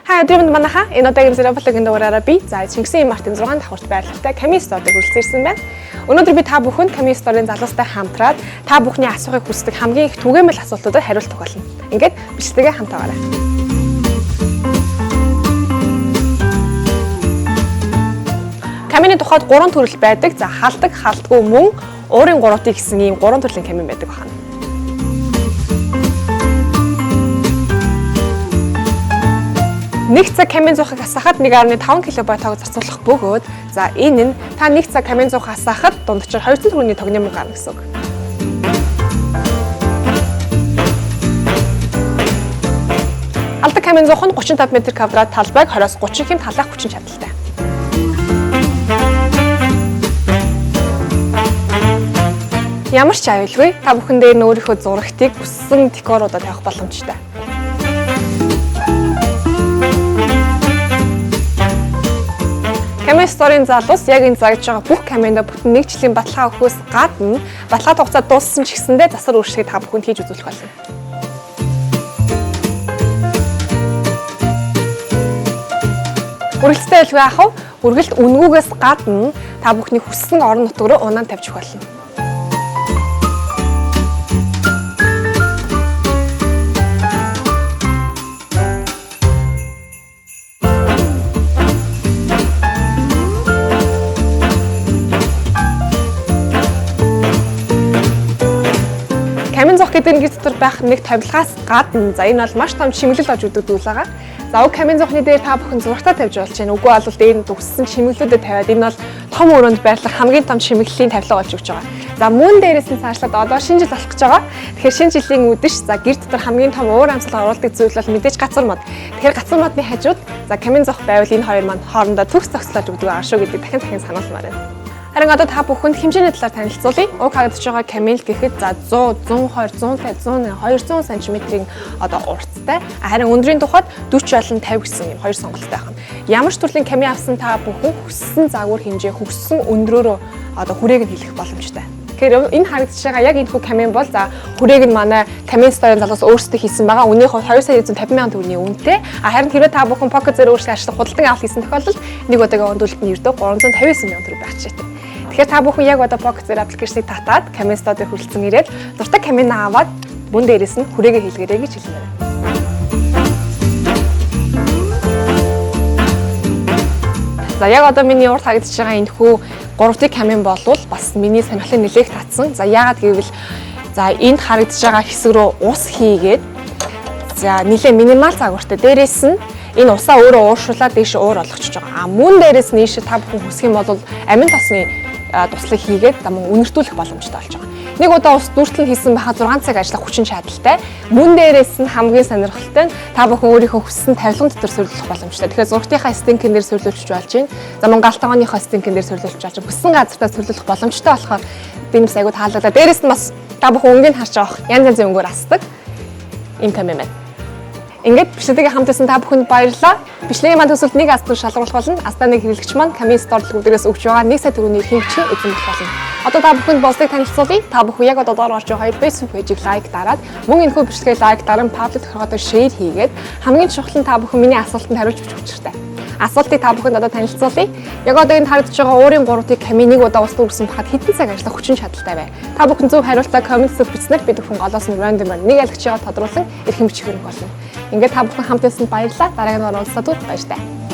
Хай өдрийн манайха энэ удаагийн Zero-Vlog-ийн дугаараараа би Чингисийн Мартин 6 давхурт байрлалтай Cammy Store-ыг хүрэлцэн байна. Өнөөдөр би та бүхэнд Cammy Store-ын залуустай хамтраад та бүхний асуухыг хүсдэг хамгийн их түгээмэл асуултуудад хариулт өгүүлнэ. Ингээд бичлэгээ хамтаагаарай. Cammy-ний тухайд 3 төрөл байдаг. За халдаг, халтгүй, мөн уурын гурвтыг гэсэн ийм 3 төрлийн Cammy байдаг байна. Нэг цаг Cammy зуухыг асаахад 1.5 кБ тоог зарцуулах бөгөөд за энэ нь та нэг цаг Cammy зуухыг асаахад дунджаар 200 төгрөгийн тогтмол гарна гэсэн үг. Алдаг Cammy зуух нь 35 м2 талбайг 20-30 хэм талаах хүчин чадалтай. Ямар ч аюулгүй та бүхэн дээр нь өөрийнхөө зурагтыг хүссэн декоруудад тавих боломжтой. Cammy Store-ын залуус яг энэ зарж байгаа бүх Cammy-нд бүтэн нэг жилийн баталгаа өгөхөөс гадна баталгаа хугацаа дууссан ч гэсэндээ засвар үржлэгийг та бүхэнд хийж үзүүлэх болно. Үргэлжтэй байлгүй яах вэ? Үргэлж үнгүүгээс гадна та бүхний хүссэн орон нутг руу унаан тавьчих болно. Cammy зух гэдэг нь дотор байх нэг тавилгаас гадна за энэ бол маш том чимэглэл болж өгдөг зүйл байгаа. За уг Cammy зухны дээр та бүхэн зурагтаа тавьж болж байна. Үгүй бол дээр нь дүгссэн чимэглэлүүдэд тавиад энэ бол том өрөөнд байрлах хамгийн том чимэглэлийн тавилга болж өгч байгаа. За мөн дээрээс нь цаашлаад одоо шинэ жил болох гэж байгаа. Тэгэхээр шинэ жилийн үдэш за гэр дотор хамгийн том уур амьсгал оруулдаг зүйл бол мэдээж гацар мод. Тэгэхээр гацар модны хажууд за Cammy зух байвал энэ хоёр маань хоорондоо төгс зогслоод өгдөг аа шүү гэдэг дахин сануулмаар байна. Харин одоо та бүхэнд хэмжээний талаар танилцуулъя. Уг харагдаж байгаа Cammy гэхэд за 100, 120, 150, 100, 200 см-ийн одоо урттай. Харин өндрийн тухайд 40 болон 50 гэсэн юм хоёр сонголттой байна. Ямар ч төрлийн Cammy авсан та бүхэн хүссэн загвар хэмжээ, хүссэн өндрөөрөө одоо хүрээг нь хэлэх боломжтой. Тэгэхээр энэ харагдаж байгаа яг энэ хүү Cammy бол за хүрээг нь манай Cammy Store-ын залуус өөрсдөө хийсэн байгаа. Үнийн хувьд 2,150,000 төгрөгийн үнэтэй. Харин хэрвээ та бүхэн Pocket Zero өөрсдөө ашиглах худалдан авалт хийсэн тохиолдолд нэг удаагийн өндөлт нь ердөө 359,000 төгрөг байх жишээтэй. Тэгэхээр та бүхэн яг одоо Pocket Zero аппликейшнийг татаад Cammy Store дээр хүрэлцэн ирээд дуртай Cammy-г аваад мөн дээрээс нь хүрээгээ хэлгээрэй гэж хэлмээр байна. За яг одоо миний урд харагдаж байгаа энэ хүү 3 Cammy болвол бас миний сонирхлыг нэлээх татсан. За яагаад гэвэл за энд харагдаж байгаа хэсэг рүү ус хийгээд за нэлээ минимал загвартай дээрээс нь энэ усаа өөрөө ууршуулад дээш уур олгочихж байгаа. Мөн дээрээс нь ийшээ та бүхэн хүсэх юм бол амин тосны туслыг хийгээд мөн үнэртүүлэх боломжтой болж байгаа. Нэг удаа ус дүүртэл хийсэн байхад 6 цаг ажиллах хүчин чадалтай. Мөн дээрээс нь хамгийн сонирхолтой нь та бүхэн өөрийнхөө хүссэн тавилган дотор суйрлах боломжтой. Тэгэхээр зургтынхаа стенкэн дээр суйрлуулж болж байна. За мөн галтгооныхоо стенкэн дээр суйрлуулж болж байна. Хүссэн газартаа суйрлуулах боломжтой болохоор би юмс айгуу таалагдаа. Дээрээс нь бас та бүхэн өнгийг харж авах янз янзын өнгөөр асдаг. Ийм Cammy байна. Ингээд бичлэгийг хамтсан та бүхэнд баярлалаа. Бичлэгийн маань төсөлд нэг аст шалгаруулах болно. Астаа нэг хэрэглэгч маань Cammy Store дэлгүүрээс өгч байгаа 1 сая төгрөгийн эрхийн бичиг эзэн болох болно. Одоо та бүхэнд болцыг танилцуулъя. Та бүхэн яг одоо доор орж байгаа Facebook пэйжийг лайк дараад мөн энэхүү бичлэгийг лайк даран паблик тохиолдолд шеэр хийгээд хамгийн чухал нь та бүхэн миний асуултанд хариулж өгч учиртай. Асуултыг та бүхэнд одоо танилцуулъя. Яг одоо энэ харагдаж байгаа уурын гурвтыг Cammy нэг удаа ус дүүрсэн бахад хэдэн цаг ажиллах хүчин чадалтай бай. Та бүхэн зөв хариултаа комментсээр бичснээр бид бүхэн голоос нь рандомаар нэг айлгчгаа тодруулан эрхэм бичиг хөрөх болно. Ингээд та бүхэн хамт байсан баярлалаа. Дараагийн дугаар уулзсад баяртай.